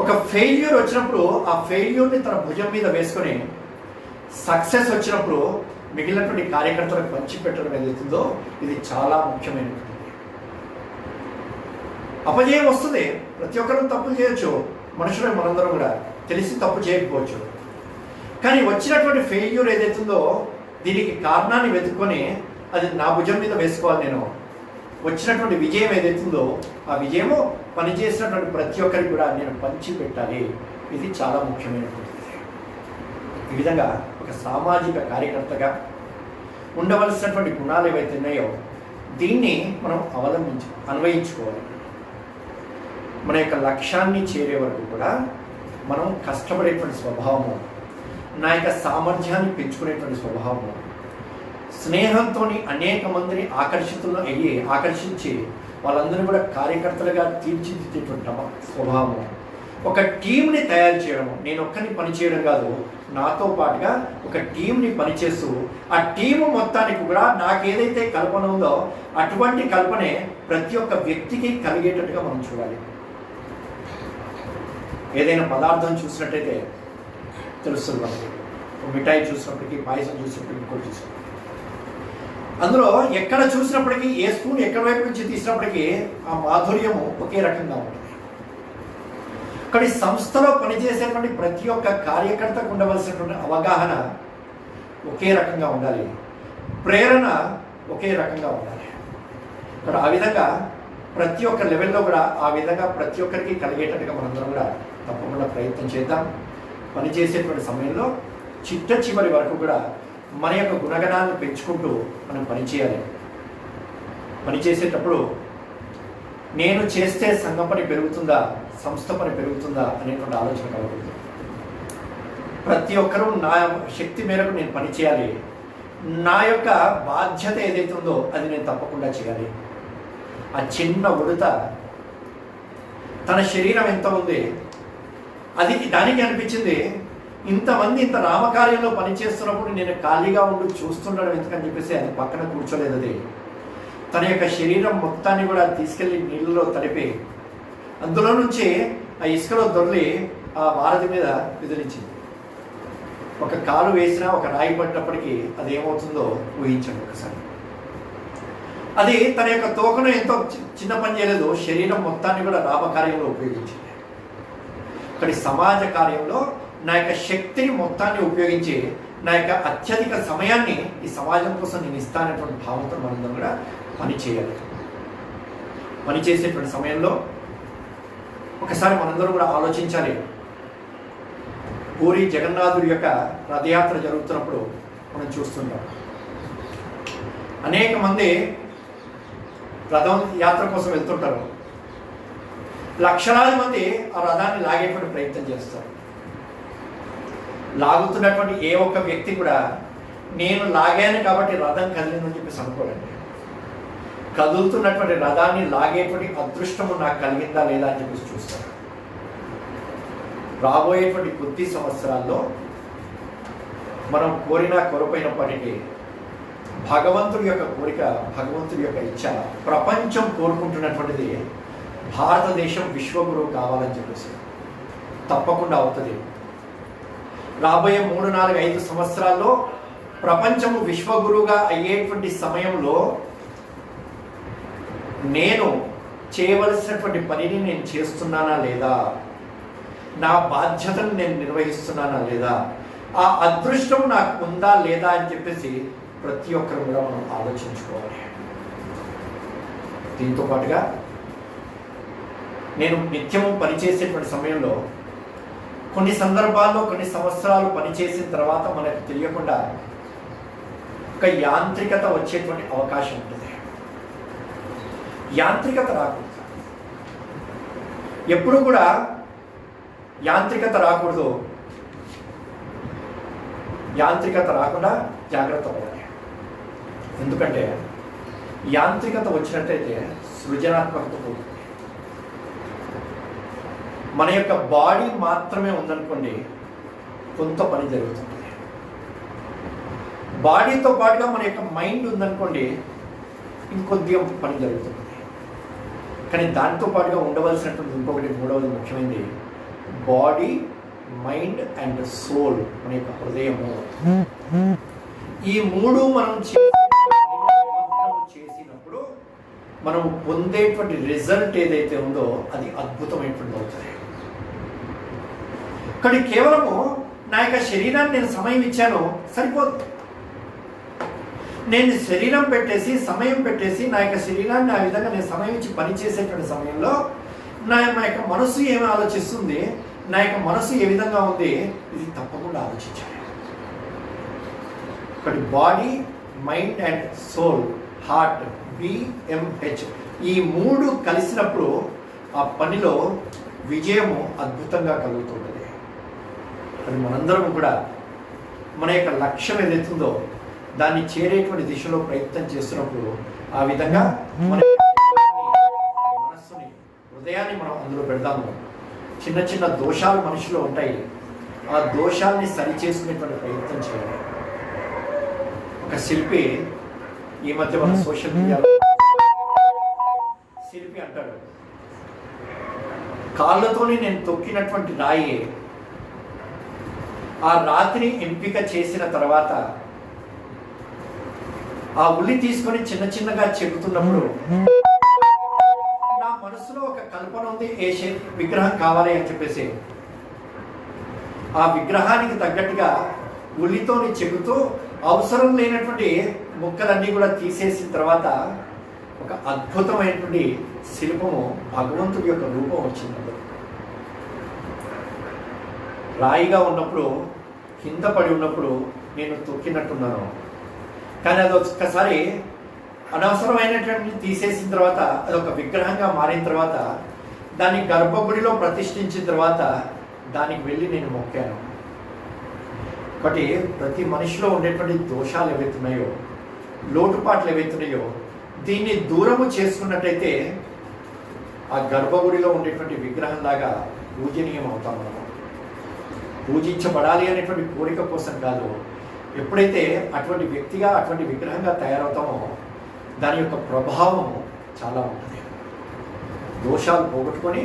ఒక ఫెయిల్యూర్ వచ్చినప్పుడు ఆ ఫెయిల్యూర్ని తన భుజం మీద వేసుకొని సక్సెస్ వచ్చినప్పుడు మిగిలినటువంటి కార్యకర్తలకు పంచిపెట్టడం ఏదైతుందో ఇది చాలా ముఖ్యమైనటువంటి. అపజయం వస్తుంది, ప్రతి ఒక్కరూ తప్పులు చేయొచ్చు, మనుషులు మనందరం కూడా తెలిసి తప్పు చేయకపోవచ్చు. కానీ వచ్చినటువంటి ఫెయిల్యూర్ ఏదైతుందో దీనికి కారణాన్ని వెతుక్కొని అది నా భుజం మీద వేసుకోవాలి. నేను వచ్చినటువంటి విజయం ఏదైతుందో ఆ విజయము పనిచేసినటువంటి ప్రతి ఒక్కరికి కూడా నేను పంచి పెట్టాలి. ఇది చాలా ముఖ్యమైనటువంటిది. ఈ విధంగా ఒక సామాజిక కార్యకర్తగా ఉండవలసినటువంటి గుణాలు ఏవైతే ఉన్నాయో దీన్ని మనం అన్వయించుకోవాలి. మన యొక్క లక్ష్యాన్ని చేరే వరకు కూడా మనం కష్టపడేటువంటి స్వభావము, నా యొక్క సామర్థ్యాన్ని పెంచుకునేటువంటి స్వభావము, స్నేహంతో అనేక మందిని ఆకర్షించి వాళ్ళందరూ కూడా కార్యకర్తలుగా తీర్చిదిద్దేటువంటి స్వభావము, ఒక టీంని తయారు చేయడము. నేను ఒక్కరిని పనిచేయడం కాదు, నాతో పాటుగా ఒక టీంని పనిచేస్తూ ఆ టీము మొత్తానికి కూడా నాకు ఏదైతే కల్పన ఉందో అటువంటి కల్పనే ప్రతి ఒక్క వ్యక్తికి కలిగేటట్టుగా మనం చూడాలి. ఏదైనా పదార్థం చూసినట్టయితే తెలుస్తుంది మనకి. మిఠాయి చూసినప్పటికీ, పాయసం చూసినప్పటికీ, ఇంకోటి చూసినప్పటికీ, అందులో ఎక్కడ చూసినప్పటికీ ఏ స్పూన్ ఎక్కడి వైపు నుంచి తీసినప్పటికీ ఆ మాధుర్యము ఒకే రకంగా ఉంటుంది. కానీ సంస్థలో పనిచేసేటువంటి ప్రతి ఒక్క కార్యకర్తకు ఉండవలసినటువంటి అవగాహన ఒకే రకంగా ఉండాలి, ప్రేరణ ఒకే రకంగా ఉండాలి. ఇక్కడ ఆ విధంగా ప్రతి ఒక్క లెవెల్లో కూడా ఆ విధంగా ప్రతి ఒక్కరికి కలిగేటట్టుగా మనందరం కూడా తప్పకుండా ప్రయత్నం చేద్దాం. పనిచేసేటువంటి సమయంలో చిట్ట చివరి వరకు కూడా మన యొక్క గుణగణాలను పెంచుకుంటూ మనం పనిచేయాలి. పనిచేసేటప్పుడు నేను చేస్తే సంఘం పని పెరుగుతుందా, సంస్థ పని పెరుగుతుందా అనేటువంటి ఆలోచన కలుగుతుంది. ప్రతి ఒక్కరూ నా శక్తి మేరకు నేను పని చేయాలి, నా యొక్క బాధ్యత ఏదైతే ఉందో అది నేను తప్పకుండా చేయాలి. ఆ చిన్న ఉడత తన శరీరం ఎంత ఉంది అది దానికి అనిపించింది, ఇంతమంది ఇంత రామకార్యంలో పనిచేస్తున్నప్పుడు నేను ఖాళీగా ఉండి చూస్తుండడం ఎందుకని చెప్పేసి అది పక్కన కూర్చోలేదు. అది తన యొక్క శరీరం మొత్తాన్ని కూడా తీసుకెళ్ళి నీళ్ళలో తడిపి అందులో నుంచి ఆ ఇసుకలో దొర్లి ఆ వారధి మీద విదిలించింది. ఒక కాలు వేసినా ఒక రాయి పడినప్పటికీ అది ఏమవుతుందో ఊహించండి ఒకసారి. అది తన యొక్క తోకను ఎంతో చిన్న పని చేయలేదు, శరీరం మొత్తాన్ని కూడా రామకార్యంలో ఉపయోగించింది. కానీ సమాజ కార్యంలో నా యొక్క శక్తిని మొత్తాన్ని ఉపయోగించి నా యొక్క అత్యధిక సమయాన్ని ఈ సమాజం కోసం నేను ఇస్తానటువంటి భావంతో మనందరం కూడా పని చేయాలి. పని చేసేటువంటి సమయంలో ఒకసారి మనందరం కూడా ఆలోచించాలి. పూరి జగన్నాథుడి యొక్క రథయాత్ర జరుగుతున్నప్పుడు మనం చూస్తుంటాం, అనేక మంది రథం యాత్ర కోసం వెళ్తుంటారు. లక్షలాది మంది ఆ రథాన్ని లాగేటువంటి ప్రయత్నం చేస్తారు. లాగుతున్నటువంటి ఏ ఒక్క వ్యక్తి కూడా నేను లాగాను కాబట్టి రథం కదిలిందని చెప్పేసి అనుకోలేండి. కదులుతున్నటువంటి రథాన్ని లాగేటువంటి అదృష్టము నాకు కలిగిందా లేదా అని చెప్పేసి చూస్తారు. రాబోయేటువంటి కొద్ది సంవత్సరాల్లో మనం కోరినా కోరపోయినప్పటికీ భగవంతుడి యొక్క కోరిక, భగవంతుడి యొక్క ఇచ్చ, ప్రపంచం కోరుకుంటున్నటువంటిది భారతదేశం విశ్వగురువు కావాలని చెప్పేసి తప్పకుండా అవుతుంది. రాబోయే 3, 4, 5 సంవత్సరాల్లో ప్రపంచము విశ్వగురువుగా అయ్యేటువంటి సమయంలో నేను చేయవలసినటువంటి పనిని నేను చేస్తున్నానా లేదా, నా బాధ్యతను నేను నిర్వహిస్తున్నానా లేదా, ఆ అదృష్టం నాకు ఉందా లేదా అని చెప్పేసి ప్రతి ఒక్కరు కూడా మనం ఆలోచించుకోవాలి. దీంతో పాటుగా నేను నిత్యము పనిచేసేటువంటి సమయంలో కొన్ని సందర్భాల్లో కొన్ని సంవత్సరాలు పనిచేసిన తర్వాత మనకు తెలియకుండా ఒక యాంత్రికత వచ్చేటువంటి అవకాశం ఉంటుంది. యాంత్రికత రాకూడదు, ఎప్పుడు కూడా యాంత్రికత రాకూడదు. యాంత్రికత రాకుండా జాగ్రత్త పడాలి. ఎందుకంటే యాంత్రికత వచ్చినట్టయితే సృజనాత్మకత పోతుంది. మన యొక్క బాడీ మాత్రమే ఉందనుకోండి, కొంత పని జరుగుతుంది. బాడీతో పాటుగా మన యొక్క మైండ్ ఉందనుకోండి, ఇంకొద్దిగా పని జరుగుతుంది. కానీ దాంతో పాటుగా ఉండవలసినటువంటి ఇంకొకటి, మూడవది ముఖ్యమైనది బాడీ, మైండ్ అండ్ సోల్, మన యొక్క హృదయము. ఈ మూడు మనం చేసినప్పుడు మనం పొందేటువంటి రిజల్ట్ ఏదైతే ఉందో అది అద్భుతమైనటువంటి అవుతుంది. కానీ కేవలము నా యొక్క శరీరాన్ని నేను సమయం ఇచ్చాను సరిపోదు. నేను శరీరం పెట్టేసి సమయం పెట్టేసి నా యొక్క శరీరాన్ని ఆ విధంగా నేను సమయం ఇచ్చి పనిచేసేటువంటి సమయంలో నా యొక్క మనసు ఏమి ఆలోచిస్తుంది, నా యొక్క మనసు ఏ విధంగా ఉంది, ఇది తప్పకుండా ఆలోచించాలి. ఒకటి body, mind and soul, heart, BMH, ఈ మూడు కలిసినప్పుడు ఆ పనిలో విజయము అద్భుతంగా కలుగుతుంటుంది. అది మనందరం కూడా మన యొక్క లక్ష్యం ఏదైతుందో దాన్ని చేరేటువంటి దిశలో ప్రయత్నం చేస్తున్నప్పుడు ఆ విధంగా మన మనస్సుని, హృదయాన్ని మనం అందులో పెడదాము. చిన్న చిన్న దోషాలు మనిషిలో ఉంటాయి, ఆ దోషాల్ని సరి చేసుకునేటువంటి ప్రయత్నం చేయాలి. ఒక శిల్పి ఈ మధ్య మన సోషల్ మీడియాలో శిల్పి అంటాడు, కాళ్ళతోని నేను తొక్కినటువంటి రాయి ఆ రాతిని ఎంపిక చేసిన తర్వాత ఆ ఉల్లి తీసుకొని చిన్న చిన్నగా చెబుతున్నప్పుడు నా మనసులో ఒక కల్పన ఉంది, ఏ విగ్రహం కావాలి అని చెప్పేసి ఆ విగ్రహానికి తగ్గట్టుగా ఉల్లితోని చెబుతూ అవసరం లేనటువంటి ముక్కలన్నీ కూడా తీసేసిన తర్వాత ఒక అద్భుతమైనటువంటి శిల్పము, భగవంతుడి యొక్క రూపం వచ్చింది. రాయిగా ఉన్నప్పుడు, కింద పడి ఉన్నప్పుడు నేను తొక్కినట్టున్నాను, కానీ అది ఒక్కసారి అనవసరమైనటువంటి తీసేసిన తర్వాత అది ఒక విగ్రహంగా మారిన తర్వాత దాన్ని గర్భగుడిలో ప్రతిష్ఠించిన తర్వాత దానికి వెళ్ళి నేను మొక్కాను. ఒకటి ప్రతి మనిషిలో ఉండేటువంటి దోషాలు ఏవైతున్నాయో, లోటుపాట్లు ఏవైతున్నాయో దీన్ని దూరము చేసుకున్నట్టయితే ఆ గర్భగుడిలో ఉండేటువంటి విగ్రహంలాగా పూజనీయం అవుతాం. మనం పూజించబడాలి అనేటువంటి కోరిక కోసం కాదు, ఎప్పుడైతే అటువంటి వ్యక్తిగా అటువంటి విగ్రహంగా తయారవుతామో దాని యొక్క ప్రభావం చాలా ఉంటుంది. దోషాలు పోగొట్టుకొని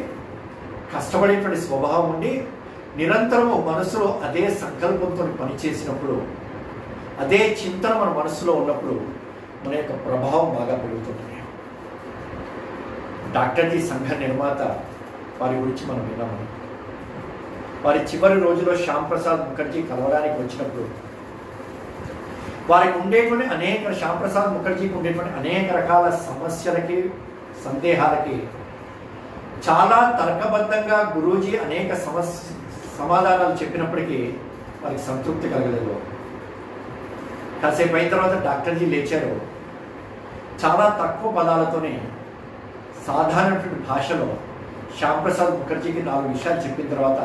కష్టపడేటువంటి స్వభావం ఉండి నిరంతరము మనసులో అదే సంకల్పంతో పనిచేసినప్పుడు, అదే చింతన మన మనసులో ఉన్నప్పుడు మన యొక్క ప్రభావం బాగా పెరుగుతుంది. డాక్టర్ జీ సంఘ నిర్మాత వారి గురించి మనం విన్నాము. వారి చివరి రోజులో శ్యామ్ ప్రసాద్ ముఖర్జీ కలవడానికి వచ్చినప్పుడు వారికి ఉండేటువంటి శ్యామ్ ప్రసాద్ ముఖర్జీకి ఉండేటువంటి అనేక రకాల సమస్యలకి, సందేహాలకి చాలా తర్కబద్ధంగా గురూజీ అనేక సమాధానాలు చెప్పినప్పటికీ వారికి సంతృప్తి కలగలేదు. కాసేపు అయిన తర్వాత డాక్టర్జీ లేచారు. చాలా తక్కువ పదాలతోనే సాధారణటువంటి భాషలో శ్యామ్ ప్రసాద్ ముఖర్జీకి 4 విషయాలు చెప్పిన తర్వాత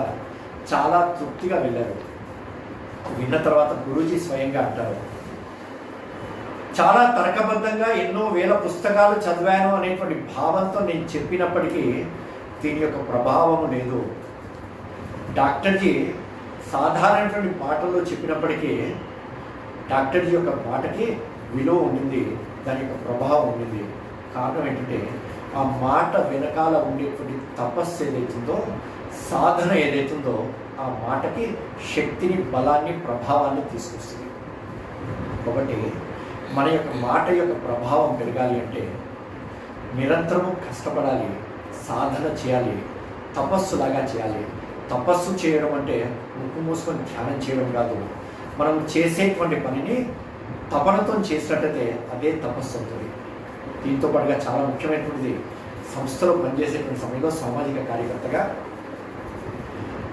చాలా తృప్తిగా వెళ్ళారు. విన్న తర్వాత గురూజీ స్వయంగా అంటారు, చాలా తర్కబద్ధంగా ఎన్నో వేల పుస్తకాలు చదివాను అనేటువంటి భావంతో నేను చెప్పినప్పటికీ దీని యొక్క ప్రభావం లేదు. డాక్టర్జీ సాధారణటువంటి మాటల్లో చెప్పినప్పటికీ డాక్టర్జీ యొక్క మాటకి విలువ ఉండింది, దాని యొక్క ప్రభావం ఉండింది. కారణం ఏంటంటే ఆ మాట వెనకాల ఉండేటువంటి తపస్సు ఏదైతుందో, సాధన ఏదైతుందో ఆ మాటకి శక్తిని, బలాన్ని, ప్రభావాన్ని తీసుకొస్తుంది. కాబట్టి మన యొక్క మాట యొక్క ప్రభావం పెరగాలి అంటే నిరంతరము కష్టపడాలి, సాధన చేయాలి, తపస్సులాగా చేయాలి. తపస్సు చేయడం అంటే ముక్కు మూసుకొని ధ్యానం చేయడం కాదు. మనం చేసేటువంటి పనిని తపనతో చేసినట్టయితే అదే తపస్సు అవుతుంది. దీంతో పాటుగా చాలా ముఖ్యమైనటువంటిది, సంస్థలో పనిచేసేటువంటి సమయంలో సామాజిక కార్యకర్తగా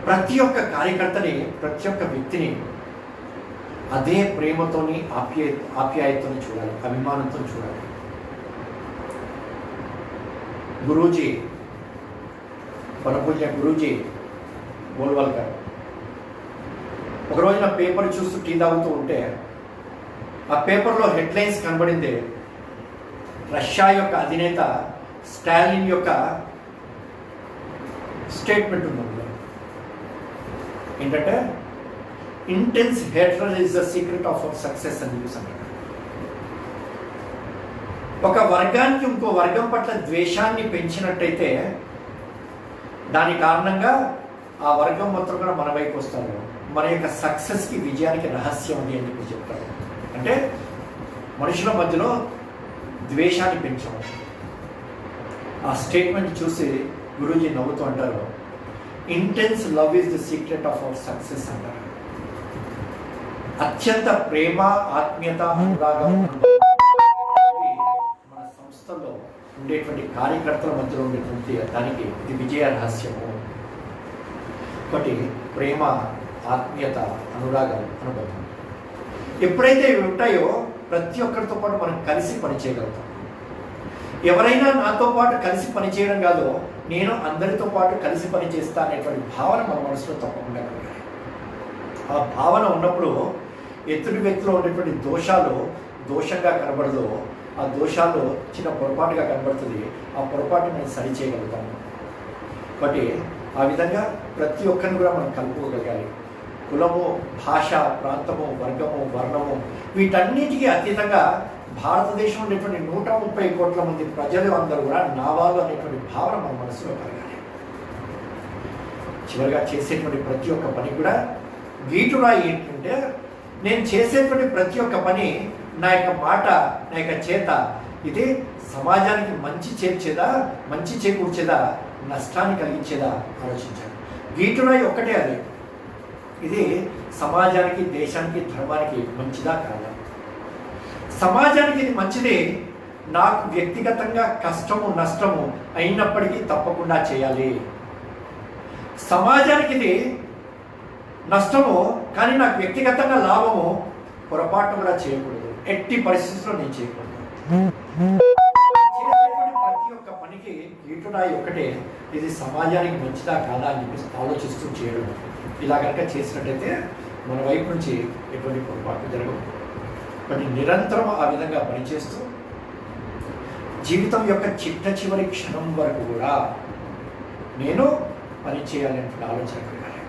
ప్రతి ఒక్క కార్యకర్తని, ప్రతి ఒక్క వ్యక్తిని అదే ప్రేమతోని, ఆప్యాయతోని చూడాలి, అభిమానంతో చూడాలి. గురూజీ, పరపూజ్య గురూజీ గోల్వాల్కర్ ఒకరోజు నా పేపర్ చూస్తూ టీ తాగుతూ ఉంటే ఆ పేపర్లో హెడ్లైన్స్ కనబడింది. రష్యా యొక్క అధినేత స్టాలిన్ యొక్క స్టేట్మెంట్ ఉంది. ఏంటంటే intense hatred is the secret of our success అని చూసాను. ఒక వర్గానికి ఇంకో వర్గం పట్ల ద్వేషాన్ని పెంచినట్టయితే దాని కారణంగా ఆ వర్గం మొత్తం కూడా మన వైపు వస్తారు. మన యొక్క సక్సెస్కి, విజయానికి రహస్యం అది అని చెప్పి చెప్తారు. అంటే మనుషుల మధ్యలో ద్వేషాన్ని పెంచడం. ఆ స్టేట్మెంట్ చూసి గురూజీ నవ్వుతూ అంటారు, intense love is the secret of our success అంటారు. అత్యంత ప్రేమ, ఆత్మీయత, అనురాగం మన సంస్థలో ఉండేటువంటి కార్యకర్తల మధ్యలో ఉండేటువంటి దానికి ఇది విజయ రహస్యము. ఒకటి ప్రేమ, ఆత్మీయత, అనురాగం, అనుభవం. ఎప్పుడైతే ఇవి ఉంటాయో ప్రతి ఒక్కరితో పాటు మనం కలిసి పనిచేయగలుగుతాం. ఎవరైనా నాతో పాటు కలిసి పనిచేయడం కాదు, నేను అందరితో పాటు కలిసి పనిచేస్తా అనేటువంటి భావన మన మనసులో తప్పకుండా కలగాలి. ఆ భావన ఉన్నప్పుడు ఎదుటి వ్యక్తిలో ఉండేటువంటి దోషాలు దోషంగా కనబడదు, ఆ దోషాలు చిన్న పొరపాటుగా కనబడుతుంది. ఆ పొరపాటుని మనం సరి చేయగలుగుతాము. కాబట్టి ఆ విధంగా ప్రతి ఒక్కరిని కూడా మనం కలుపుకోగలగాలి. కులము, భాష, ప్రాంతము, వర్గము, వర్ణము వీటన్నిటికీ అతీతంగా భారతదేశంలో ఉండేటువంటి 130 కోట్ల మంది ప్రజలు అందరూ కూడా నా వాళ్ళు అనేటువంటి భావన మన మనసులో కలగాలి. చివరిగా చేసేటువంటి ప్రతి ఒక్క పని కూడా గీటురాయి ఏంటంటే, నేను చేసేటువంటి ప్రతి ఒక్క పని నా యొక్క మాట, నా యొక్క చేత ఇది సమాజానికి మంచి చేర్చేదా, మంచి చేకూర్చేదా, నష్టాన్ని కలిగించేదా ఆలోచించాలి. గీటురాయి ఒక్కటే అది. ఇది సమాజానికి, దేశానికి, ధర్మానికి మంచిదా కాదా? సమాజానికి ఇది మంచిదే, నాకు వ్యక్తిగతంగా కష్టము, నష్టము అయినప్పటికీ తప్పకుండా చేయాలి. సమాజానికి ఇది నష్టము, కానీ నాకు వ్యక్తిగతంగా లాభము, పొరపాటు కూడా చేయకూడదు. ఎట్టి పరిస్థితుల్లో నేను చేయకూడదు. ప్రతి ఒక్క పనికి గీటురాయి ఒక్కటే, ఇది సమాజానికి మంచిదా కాదా అని చెప్పేసి ఆలోచిస్తూ చేయడం. ఇలా కనుక చేసినట్టయితే మన వైపు నుంచి ఎటువంటి పొరపాటు జరగవు. కానీ నిరంతరం ఆ విధంగా పనిచేస్తూ జీవితం యొక్క చిట్ట చివరి క్షణం వరకు కూడా నేను పని చేయాలనే ఆలోచన కలగాలి.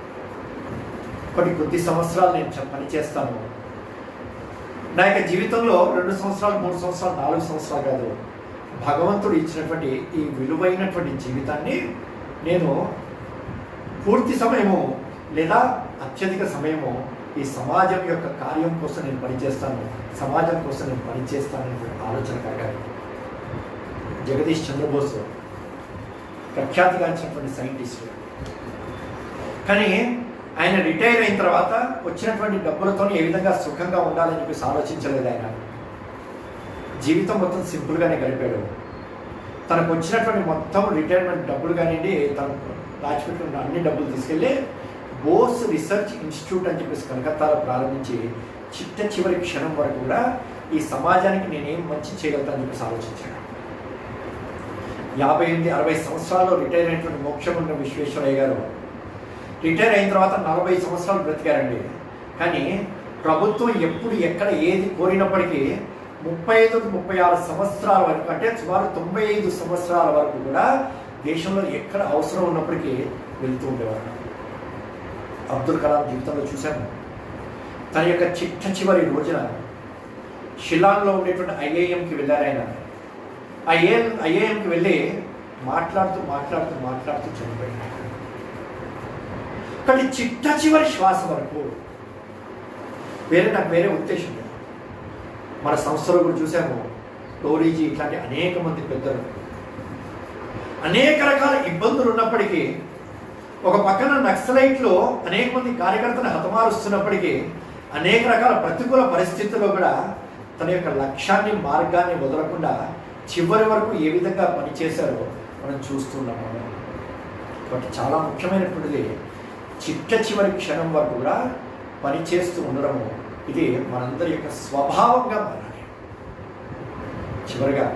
కొద్ది సంవత్సరాలు నేను పని చేస్తాను. నా యొక్క జీవితంలో 2 సంవత్సరాలు, 3 సంవత్సరాలు, 4 సంవత్సరాలు కాదు, భగవంతుడు ఇచ్చినటువంటి ఈ విలువైనటువంటి జీవితాన్ని నేను పూర్తి సమయము లేదా అత్యధిక సమయము ఈ సమాజం యొక్క కార్యం కోసం నేను పనిచేస్తాను, సమాజం కోసం నేను పనిచేస్తాననే ఆలోచన కలగాలి. జగదీష్ చంద్రబోస్ ప్రఖ్యాతిగాంచినటువంటి సైంటిస్ట్, కానీ ఆయన రిటైర్ అయిన తర్వాత వచ్చినటువంటి డబ్బులతో ఏ విధంగా సుఖంగా ఉండాలని చెప్పేసి ఆలోచించలేదు. ఆయన జీవితం మొత్తం సింపుల్గానే గడిపాడు. తనకు వచ్చినటువంటి మొత్తం రిటైర్మెంట్ డబ్బులు కానివ్వండి, తను దాచిపెట్టుకున్న అన్ని డబ్బులు తీసుకెళ్ళి బోస్ రీసెర్చ్ ఇన్స్టిట్యూట్ అని చెప్పేసి కలకత్తాలో ప్రారంభించి చిట్ట చివరి క్షణం వరకు కూడా ఈ సమాజానికి నేనేం మంచి చేయగలుగుతానని చెప్పేసి ఆలోచించాను. 58-60 సంవత్సరాల్లో రిటైర్ అయినటువంటి మోక్షగుండం విశ్వేశ్వరయ్య గారు రిటైర్ అయిన తర్వాత 40 సంవత్సరాలు బ్రతికారండి. కానీ ప్రభుత్వం ఎప్పుడు ఎక్కడ ఏది కోరినప్పటికీ 35-36 సంవత్సరాల వరకు, అంటే సుమారు 95 సంవత్సరాల వరకు కూడా దేశంలో ఎక్కడ అవసరం ఉన్నప్పటికీ వెళ్తూ ఉండేవారు. అబ్దుల్ కలాం జీవితంలో చూశాము. తన యొక్క చిట్ట చివరి రోజున షిల్లాంగ్లో ఉండేటువంటి ఐఐఎంకి వెళ్ళారు. ఆయన ఐఐఎంకి వెళ్ళి మాట్లాడుతూ చనిపోయాడు. కానీ చిట్ట చివరి శ్వాస వరకు నాకు వేరే ఉద్దేశం లేదు. మన సంస్థలో కూడా చూసాము, టోరీజీ ఇట్లాంటి అనేక మంది పెద్దలు అనేక రకాల ఇబ్బందులు ఉన్నప్పటికీ, ఒక పక్కన నక్సలైట్లో అనేక మంది కార్యకర్తలు హతమారుస్తున్నప్పటికీ, అనేక రకాల ప్రతికూల పరిస్థితుల్లో కూడా తన యొక్క లక్ష్యాన్ని, మార్గాన్ని వదలకుండా చివరి వరకు ఏ విధంగా పనిచేశారో మనం చూస్తున్నాము. కాబట్టి చాలా ముఖ్యమైనటువంటిది చిట్ట చివరి క్షణం వరకు కూడా పనిచేస్తూ ఉండడము. ఇది మనందరి యొక్క స్వభావంగా మారాలి. చివరిగా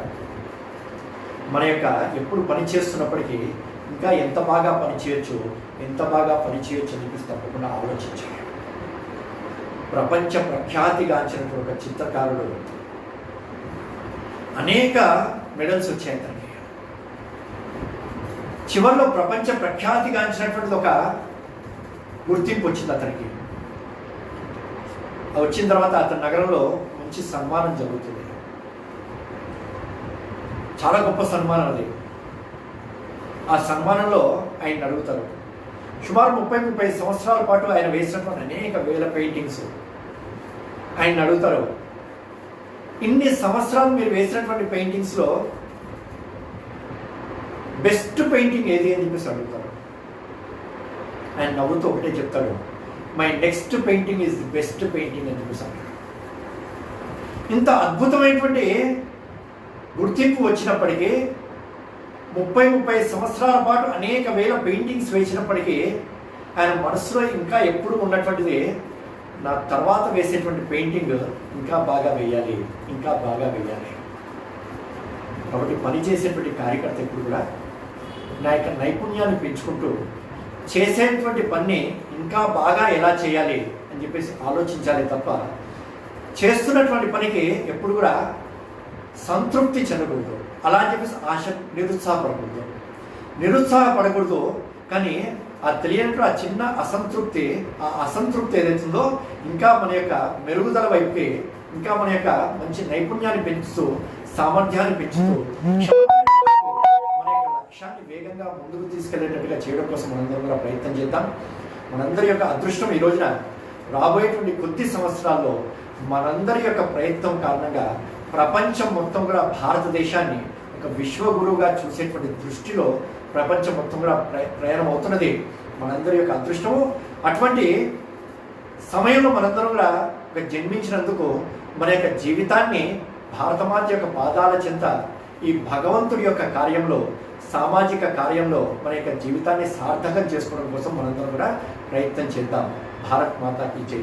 మన యొక్క ఎప్పుడు పని చేస్తున్నప్పటికీ ఇంకా ఎంత బాగా పనిచేయచ్చు అని చెప్పేసి తప్పకుండా ఆలోచించాలి. ప్రపంచ ప్రఖ్యాతిగాంచినటువంటి ఒక చిత్రకారుడు, అనేక మెడల్స్ వచ్చాయి తనకి. చివరిలో ప్రపంచ ప్రఖ్యాతిగాంచినటువంటిది ఒక గుర్తింపు వచ్చింది అతనికి. వచ్చిన తర్వాత అతని నగరంలో మంచి సన్మానం జరుగుతుంది. చాలా గొప్ప సన్మానం అది. ఆ సన్మానంలో ఆయన అడుగుతారు, సుమారు 30-35 సంవత్సరాల పాటు ఆయన వేసినటువంటి అనేక వేల పెయింటింగ్స్. ఆయన అడుగుతారు, ఇన్ని సంవత్సరాలు మీరు వేసినటువంటి పెయింటింగ్స్లో బెస్ట్ పెయింటింగ్ ఏది అని చెప్పేసి అడుగుతారు. ఆయన నవ్వుతూ ఒకటే చెప్తాడు, my next painting is the best painting అని చెప్పేసి అంటాడు. ఇంత అద్భుతమైనటువంటి గుర్తింపు వచ్చినప్పటికీ 30-35 సంవత్సరాల పాటు అనేక వేల పెయింటింగ్స్ వేసినప్పటికీ ఆయన మనసులో ఇంకా ఎప్పుడు ఉన్నటువంటిది, నా తర్వాత వేసేటువంటి పెయింటింగ్ ఇంకా బాగా వేయాలి, ఇంకా బాగా వేయాలి. కాబట్టి పనిచేసేటువంటి కార్యకర్త ఎప్పుడు కూడా నా యొక్క నైపుణ్యాన్ని పెంచుకుంటూ చేసేటువంటి పని ఇంకా బాగా ఎలా చేయాలి అని చెప్పేసి ఆలోచించాలి తప్ప చేస్తున్నటువంటి పనికి ఎప్పుడు కూడా సంతృప్తి చెందకూడదు. అలా అని చెప్పేసి నిరుత్సాహపడకూడదు. కానీ ఆ తెలియనట్టు ఆ చిన్న అసంతృప్తి ఏదైతుందో ఇంకా మన యొక్క మెరుగుదల వైపుకి, ఇంకా మన యొక్క మంచి నైపుణ్యాన్ని పెంచుతూ, సామర్థ్యాన్ని పెంచుతూ, మన యొక్క లక్ష్యాన్ని వేగంగా ముందుకు తీసుకెళ్లేటట్టుగా చేయడం కోసం మనందరం కూడా ప్రయత్నం చేద్దాం. మనందరి యొక్క అదృష్టం ఈ రోజున రాబోయేటువంటి కొద్ది సంవత్సరాల్లో మనందరి యొక్క ప్రయత్నం కారణంగా ప్రపంచం మొత్తం కూడా భారతదేశాన్ని ఒక విశ్వగురువుగా చూసేటువంటి దృష్టిలో ప్రపంచం మొత్తం కూడా ప్రయాణం అవుతున్నది. మనందరి యొక్క అదృష్టము. అటువంటి సమయంలో మనందరం కూడా ఒక జన్మించినందుకు మన యొక్క జీవితాన్ని భారతమాత యొక్క పాదాల చెంత ఈ భగవంతుడి యొక్క కార్యంలో, సామాజిక కార్యంలో మన యొక్క జీవితాన్ని సార్థకం చేసుకోవడం కోసం మనందరం కూడా ప్రయత్నం చేద్దాం. భారత్ మాతాకి జై.